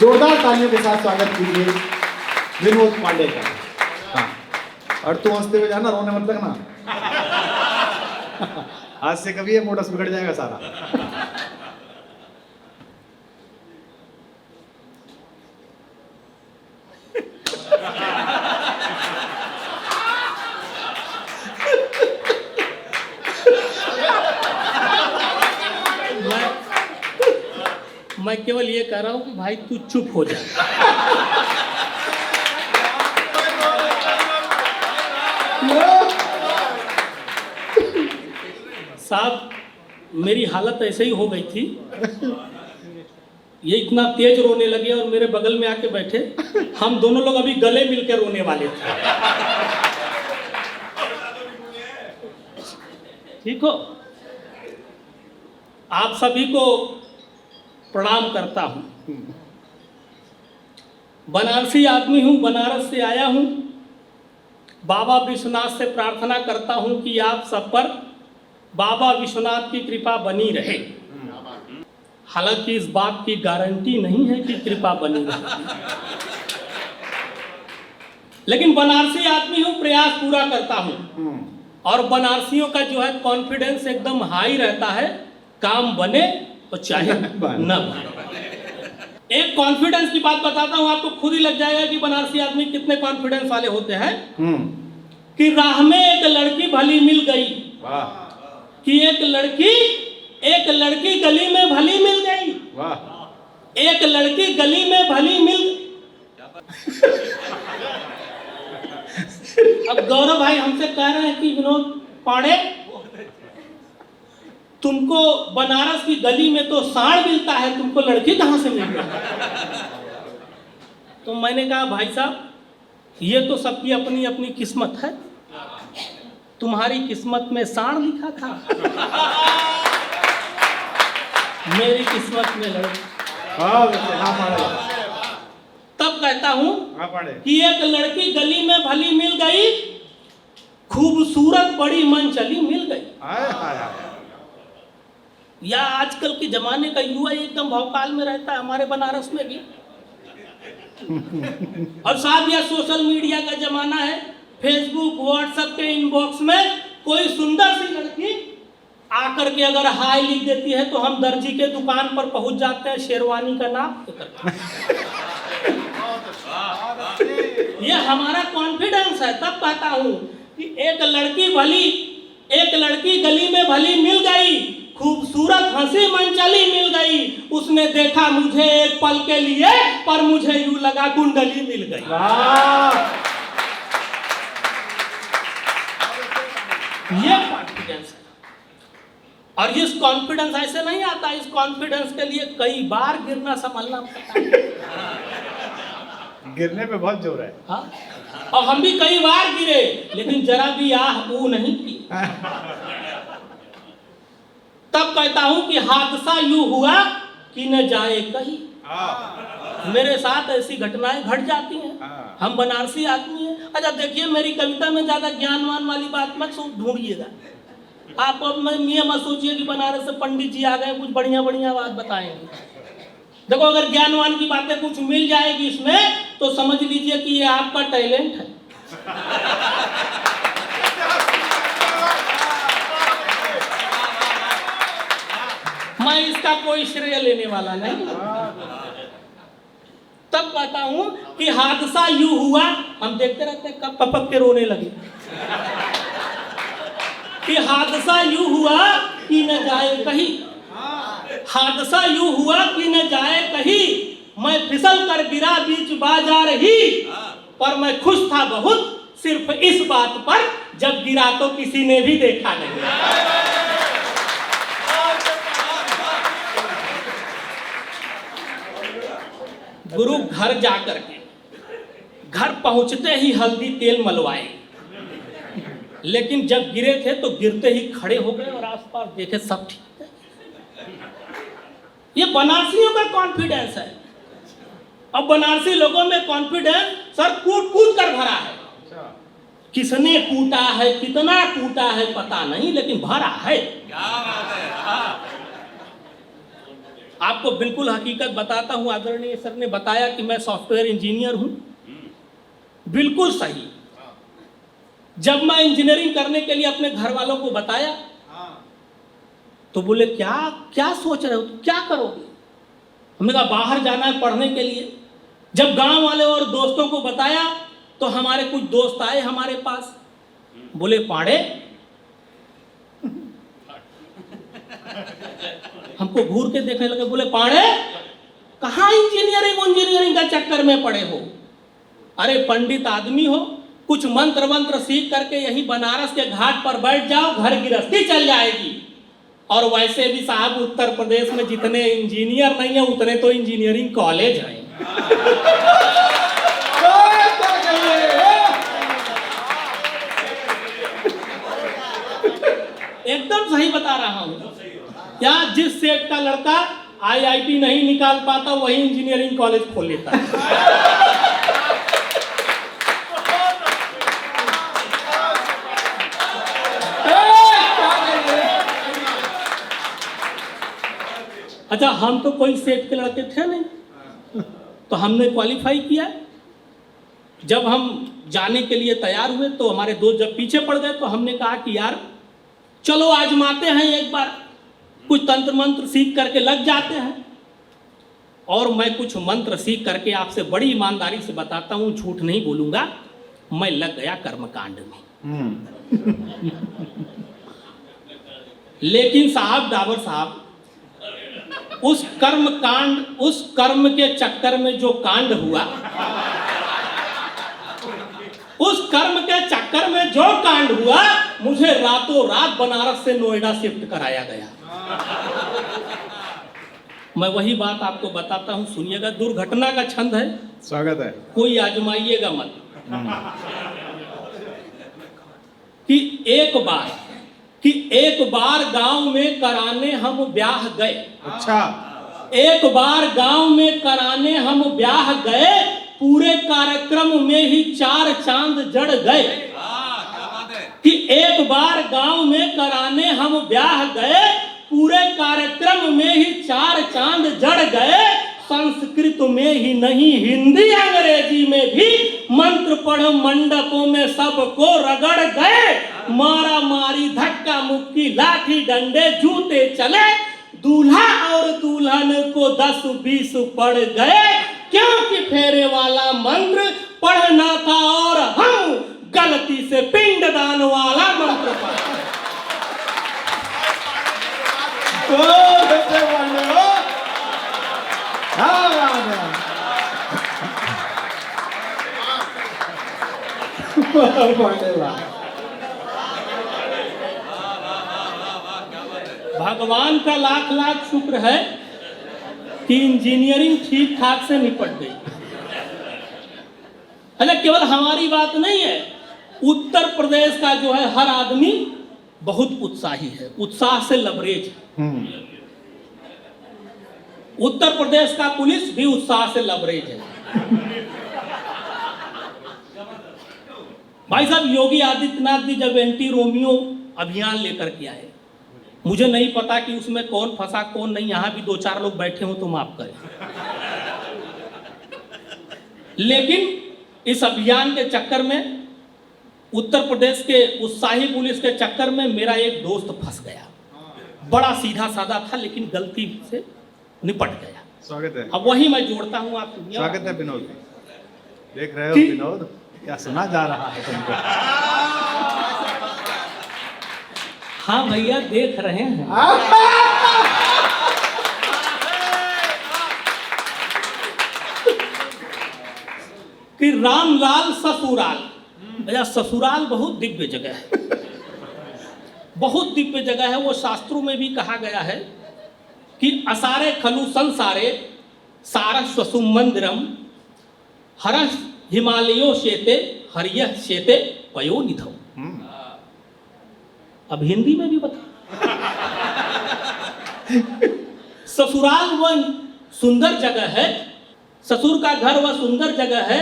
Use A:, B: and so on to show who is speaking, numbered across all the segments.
A: जोरदार तालियों के साथ स्वागत कीजिए विनोद पांडे का। हाँ, और तू हंसते हुए जाना, रोने मत लगना। आज से कभी ये मोटस बिगड़ जाएगा सारा।
B: मैं केवल ये कह रहा हूं कि भाई तू चुप हो जा। साहब, मेरी हालत ऐसे ही हो गई थी, ये इतना तेज रोने लगे और मेरे बगल में आके बैठे। हम दोनों लोग अभी गले मिलकर रोने वाले थे। ठीक हो? आप सभी को प्रणाम करता हूं। बनारसी आदमी हूं, बनारस से आया हूं। बाबा विश्वनाथ से प्रार्थना करता हूं कि आप सब पर बाबा विश्वनाथ की कृपा बनी रहे। हालांकि इस बात की गारंटी नहीं है कि कृपा बनी रहे, लेकिन बनारसी आदमी हूं, प्रयास पूरा करता हूं। और बनारसियों का जो है कॉन्फिडेंस एकदम हाई रहता है, काम बने और चाहे न बने। एक कॉन्फिडेंस की बात बताता हूं, आपको खुद ही लग जाएगा कि बनारसी आदमी कितने कॉन्फिडेंस वाले होते हैं। कि राह में एक लड़की भली मिल गई, कि एक लड़की गली में भली मिल गई, एक लड़की गली में भली मिल। अब गौरव भाई हमसे कह रहे हैं कि विनोद पांडे, तुमको बनारस की गली में तो साड़ मिलता है, तुमको लड़की कहां से मिल गई? तो मैंने कहा भाई साहब, ये तो सबकी अपनी अपनी किस्मत है। तुम्हारी किस्मत में साड़ लिखा था, मेरी किस्मत में लड़की। तब कहता हूं कि एक लड़की गली में भली मिल गई, खूबसूरत बड़ी मन चली मिल गई। या आजकल के जमाने का युवा एकदम भौकाल में रहता है, हमारे बनारस में भी। और साहब, यह सोशल मीडिया का जमाना है। फेसबुक व्हाट्सएप के इनबॉक्स में कोई सुंदर सी लड़की आकर के अगर हाय लिख देती है तो हम दर्जी के दुकान पर पहुंच जाते हैं शेरवानी का नाप लेकर। ये हमारा कॉन्फिडेंस है। तब कहता हूं कि एक लड़की गली में भली मिल गई, खूबसूरत हंसी मनचली मिल गई। उसने देखा मुझे एक पल के लिए, पर मुझे यूं लगा कुंडली मिल गई। ये कॉन्फिडेंस है। और इस कॉन्फिडेंस ऐसे नहीं आता, इस कॉन्फिडेंस के लिए कई बार गिरना संभलना पड़ता है।
A: गिरने पे बहुत जोर है।
B: हाँ? और हम भी कई बार गिरे, लेकिन जरा भी आह ऊ नहीं की। तब कहता हूं कि हादसा यूं हुआ कि न जाए कहीं। मेरे साथ ऐसी घटनाएं घट जाती हैं। हम बनारसी आदमी हैं। अच्छा देखिए, मेरी कविता में ज्यादा ज्ञानवान वाली बात मत ढूंढिएगा। आप ये मत सोचिए कि बनारस से पंडित जी आ गए कुछ बढ़िया बढ़िया बात बताएंगे। देखो, अगर ज्ञानवान की बातें कुछ मिल जाएगी इसमें, तो समझ लीजिए कि ये आपका टैलेंट है। मैं इसका कोई श्रेय लेने वाला नहीं। तब कहता हूं कि हादसा यूं हुआ, हम देखते रहते कब पपक के रोने लगे। कि हादसा यूं हुआ कि न जाए कहीं, हादसा यूं हुआ कि न जाए कहीं। मैं फिसल कर गिरा बीच बाजार ही, पर मैं खुश था बहुत सिर्फ इस बात पर, जब गिरा तो किसी ने भी देखा नहीं। गुरु घर जाकर के घर पहुंचते ही हल्दी तेल मलवाए, लेकिन जब गिरे थे तो गिरते ही खड़े हो गए और आसपास देखे सब ठीक है। ये बनारसियों का कॉन्फिडेंस है। अब बनारसी लोगों में कॉन्फिडेंस सर कूट कूट कर भरा है। किसने कूटा है, कितना कूटा है पता नहीं, लेकिन भरा है। आपको बिल्कुल हकीकत बताता हूं, आदरणीय सर ने बताया कि मैं सॉफ्टवेयर इंजीनियर हूं, बिल्कुल सही। जब मैं इंजीनियरिंग करने के लिए अपने घर वालों को बताया तो बोले क्या क्या सोच रहे हो, क्या करोगे? हमने कहा बाहर जाना है पढ़ने के लिए। जब गांव वाले और दोस्तों को बताया तो हमारे कुछ दोस्त आए हमारे पास, बोले पाड़े, हमको घूर के देखने लगे, बोले पाड़े कहाँ इंजीनियरिंग का चक्कर में पड़े हो? अरे पंडित आदमी हो, कुछ मंत्र वंत्र सीख करके यही बनारस के घाट पर बैठ जाओ, घर गृहस्थी चल जाएगी। और वैसे भी साहब उत्तर प्रदेश में जितने इंजीनियर नहीं है उतने तो इंजीनियरिंग कॉलेज हैं। एकदम सही बता रहा हूं। क्या जिस सेठ का लड़का आईआईटी नहीं निकाल पाता वही इंजीनियरिंग कॉलेज खोल लेता है। अच्छा, हम तो कोई सेठ के लड़के थे नहीं, तो हमने क्वालिफाई किया। जब हम जाने के लिए तैयार हुए तो हमारे दोस्त जब पीछे पड़ गए तो हमने कहा कि यार चलो आजमाते हैं एक बार, कुछ तंत्र मंत्र सीख करके लग जाते हैं। और मैं कुछ मंत्र सीख करके आपसे बड़ी ईमानदारी से बताता हूँ, झूठ नहीं बोलूंगा, मैं लग गया कर्मकांड में। लेकिन साहब डाबर साहब, उस कर्म के चक्कर में जो कांड हुआ, उस कर्म के चक्कर में जो कांड हुआ, मुझे रातों रात बनारस से नोएडा शिफ्ट कराया गया। मैं वही बात आपको बताता हूं, सुनिएगा, दुर्घटना का छंद है,
A: स्वागत है,
B: कोई आजमाइएगा मत। कि एक बार गांव में कराने हम ब्याह गए।
A: अच्छा,
B: एक बार गांव में कराने हम ब्याह गए, पूरे कार्यक्रम में ही 4 चांद जड़ गए। कि एक बार गांव में कराने हम ब्याह गए, पूरे कार्यक्रम में ही 4 चांद जड़ गए। संस्कृत में ही नहीं हिंदी अंग्रेजी में भी मंत्र पढ़ मंडपों में सबको रगड़ गए। मारा मारी धक्का मुक्की लाठी डंडे जूते चले, दूल्हा और दुल्हन को 10-20 पड़ गए, क्योंकि फेरे वाला मंत्र पढ़ना था और हम गलती से पिंडदान वाला मंत्र पढ़ा। भगवान का लाख लाख शुक्र है कि इंजीनियरिंग ठीक ठाक से निपट गई। अरे केवल हमारी बात नहीं है, उत्तर प्रदेश का जो है हर आदमी बहुत उत्साही है, उत्साह से लबरेज है। उत्तर प्रदेश का पुलिस भी उत्साह से लबरेज है। भाई साहब, योगी आदित्यनाथ जी जब एंटी रोमियो अभियान लेकर के आए, मुझे नहीं पता कि उसमें कौन फंसा कौन नहीं, यहां भी 2-4 लोग बैठे हो तो माफ करें। लेकिन इस अभियान के चक्कर में, उत्तर प्रदेश के उत्साही पुलिस के चक्कर में मेरा एक दोस्त फंस गया। बड़ा सीधा साधा था लेकिन गलती से निपट गया।
A: स्वागत है।
B: अब वही मैं जोड़ता हूं आप।
A: स्वागत है विनोद, देख रहे हो विनोद, क्या सुना जा रहा है तुमको?
B: हाँ भैया देख रहे हैं। कि रामलाल ससुराल, भैया ससुराल बहुत दिव्य जगह है, बहुत दिव्य जगह है। वो शास्त्रों में भी कहा गया है कि असारे खलु संसारे सारस्वसु मंदिरम हरस हिमालयो शेते हरियः शेते पयोनिधौ। अब हिंदी में भी बता। ससुराल वह सुंदर जगह है, ससुर का घर वह सुंदर जगह है,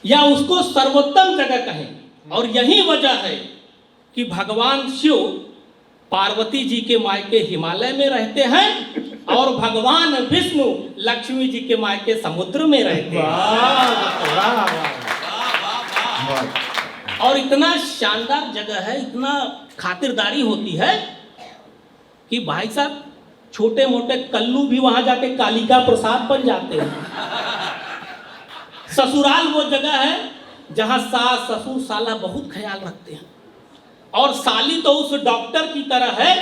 B: या उसको सर्वोत्तम जगह कहें। और यही वजह है कि भगवान शिव पार्वती जी के मायके हिमालय में रहते हैं और भगवान विष्णु लक्ष्मी जी के मायके समुद्र में रहते हैं। और इतना शानदार जगह है, इतना खातिरदारी होती है कि भाई साहब छोटे मोटे कल्लू भी वहां जाके कालिका प्रसाद बन जाते हैं। ससुराल वो जगह है जहां सास ससुर साला बहुत ख्याल रखते हैं, और साली तो उस डॉक्टर की तरह है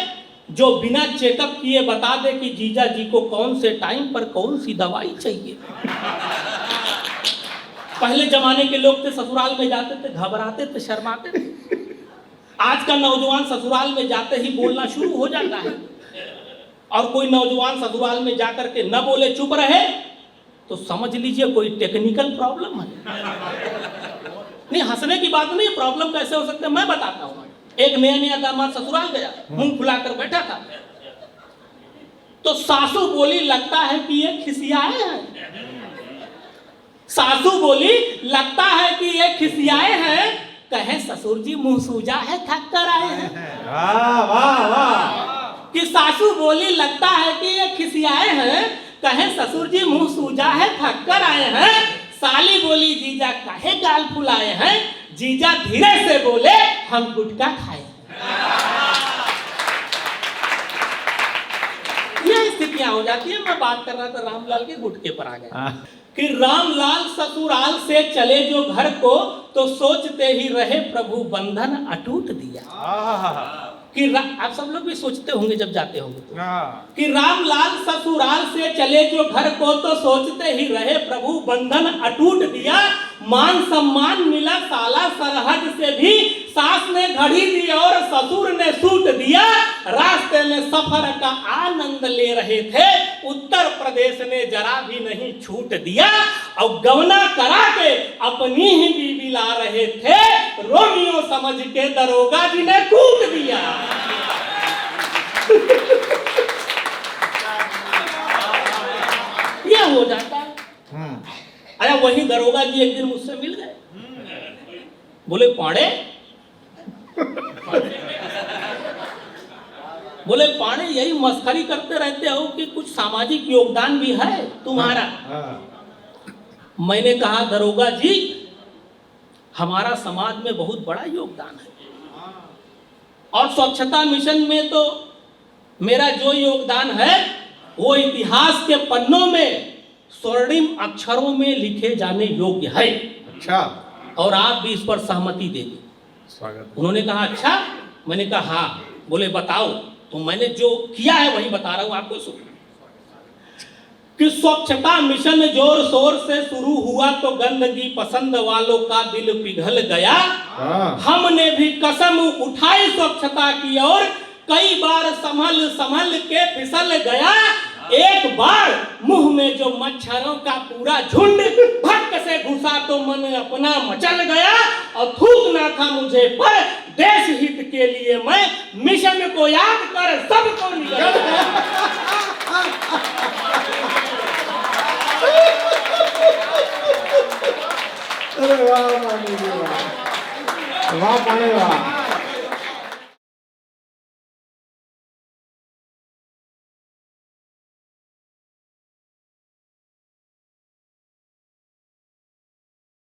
B: जो बिना चेकअप किए बता दे कि जीजा जी को कौन से टाइम पर कौन सी दवाई चाहिए। पहले जमाने के लोग थे ससुराल में जाते थे घबराते थे, शर्माते थे। आज का नौजवान ससुराल में जाते ही बोलना शुरू हो जाता है, और कोई नौजवान ससुराल में जाकर के न बोले चुप रहे तो समझ लीजिए कोई टेक्निकल प्रॉब्लम है। नहीं, हंसने की बात नहीं, प्रॉब्लम कैसे हो सकते हैं मैं बताता हूँ। एक नया नया दामाद ससुराल गया, मुंह फुलाकर बैठा था, तो सासू बोली लगता है कि ये खिसियाए हैं। सासू बोली लगता है कि ये खिसियाए हैं, कहे ससुर जी मुंह सूजा है थक कर आए हैं।
A: वाह वाह।
B: कि सासू बोली लगता है कि ये खिसियाए हैं, कहे ससुर जी मुंह सूजा है थक कर आए हैं। साली बोली जीजा काहे गाल फुलाए हैं, जीजा धीरे से बोले हम गुटखा खाए। ये स्थितियां हो जाती है। मैं बात कर रहा था रामलाल के गुटके पर आ गया कि रामलाल ससुराल से चले जो घर को, तो सोचते ही रहे प्रभु बंधन अटूट दिया। कि आप सब लोग भी सोचते होंगे जब जाते होंगे तो, कि रामलाल ससुराल से चले जो घर को, तो सोचते ही रहे प्रभु बंधन अटूट दिया। मान सम्मान मिला साला सरहद से भी, सास ने घड़ी दी और ससुर ने सूट दिया। रास्ते में सफर का आनंद ले रहे थे, उत्तर प्रदेश ने जरा भी नहीं छूट दिया। और गवना करा के अपनी ही बीवी ला रहे थे, रोमियो समझ के दरोगा जी ने कूट दिया। ये हो जाता है। अरे वही दरोगा जी एक दिन मुझसे मिल गए, बोले पाड़े, बोले पाड़े यही मस्खरी करते रहते हो कि कुछ सामाजिक योगदान भी है तुम्हारा। मैंने कहा दरोगा जी हमारा समाज में बहुत बड़ा योगदान है, और स्वच्छता मिशन में तो मेरा जो योगदान है वो इतिहास के पन्नों में स्वर्णिम अक्षरों में लिखे जाने योग्य है।
A: अच्छा,
B: और आप भी इस पर सहमति दे दी।
A: स्वागत।
B: उन्होंने कहा अच्छा, मैंने कहा हाँ। बोले बताओ, तो मैंने जो किया है वही बता रहा हूं आपको। सुन कि स्वच्छता मिशन जोर शोर से शुरू हुआ तो गंदगी पसंद वालों का दिल पिघल गया। हमने भी कसम उठाई स्वच्छता की और कई बार संभल संभल के फिसल गया। एक बार मुंह में जो मच्छरों का पूरा झुंड भक्क से घुसा तो मन अपना मचल गया, और थूकना था मुझे पर देश हित के लिए मैं मिशन को याद कर सबको निकल गया।
A: अरे वाह वाह वाह वाह वाह।